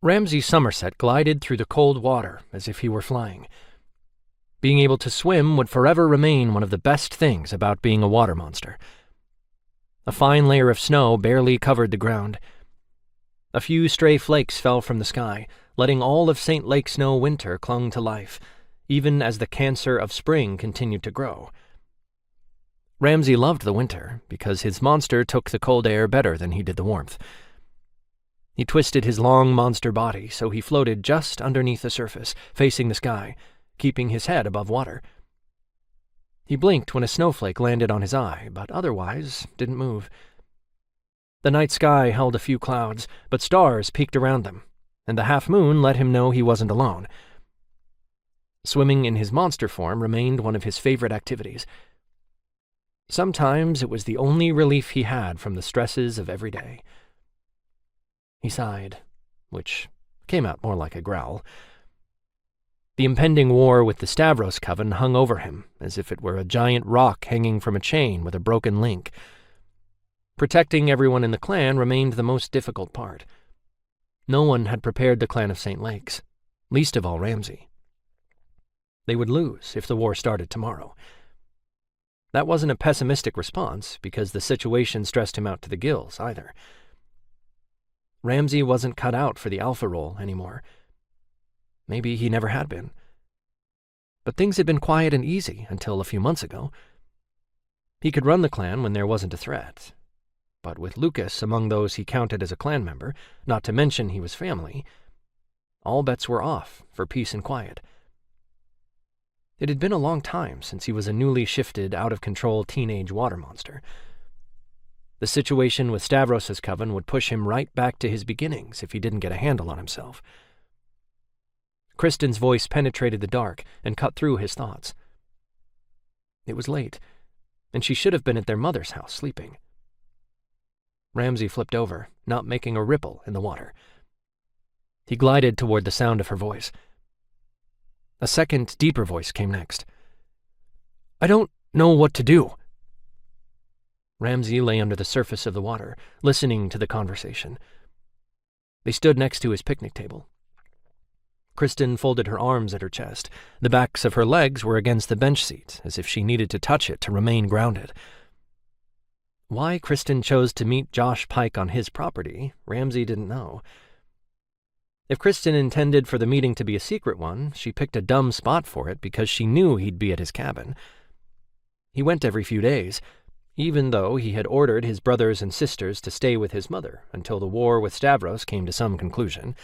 Ramsey Somerset glided through the cold water as if he were flying. Being able to swim would forever remain one of the best things about being a water monster. A fine layer of snow barely covered the ground. A few stray flakes fell from the sky, letting all of St. Lake Snow winter clung to life, even as the cancer of spring continued to grow. Ramsey loved the winter because his monster took the cold air better than he did the warmth. He twisted his long monster body so he floated just underneath the surface, facing the sky, keeping his head above water. He blinked when a snowflake landed on his eye, but otherwise didn't move. The night sky held a few clouds, but stars peeked around them, and the half-moon let him know he wasn't alone. Swimming in his monster form remained one of his favorite activities. Sometimes it was the only relief he had from the stresses of every day. He sighed, which came out more like a growl. The impending war with the Stavros coven hung over him, as if it were a giant rock hanging from a chain with a broken link. Protecting everyone in the clan remained the most difficult part. No one had prepared the clan of St. Lakes, least of all Ramsey. They would lose if the war started tomorrow. That wasn't a pessimistic response, because the situation stressed him out to the gills, either. Ramsey wasn't cut out for the alpha role anymore. Maybe he never had been. But things had been quiet and easy until a few months ago. He could run the clan when there wasn't a threat. But with Lucas among those he counted as a clan member, not to mention he was family, all bets were off for peace and quiet. It had been a long time since he was a newly shifted, out-of-control teenage water monster. The situation with Stavros' coven would push him right back to his beginnings if he didn't get a handle on himself. Kristen's voice penetrated the dark and cut through his thoughts. It was late, and she should have been at their mother's house sleeping. Ramsey flipped over, not making a ripple in the water. He glided toward the sound of her voice. A second, deeper voice came next. "I don't know what to do." Ramsey lay under the surface of the water, listening to the conversation. They stood next to his picnic table. Kristen folded her arms at her chest. The backs of her legs were against the bench seat, as if she needed to touch it to remain grounded. Why Kristen chose to meet Josh Pike on his property, Ramsey didn't know. If Kristen intended for the meeting to be a secret one, she picked a dumb spot for it because she knew he'd be at his cabin. He went every few days, even though he had ordered his brothers and sisters to stay with his mother until the war with Stavros came to some conclusion.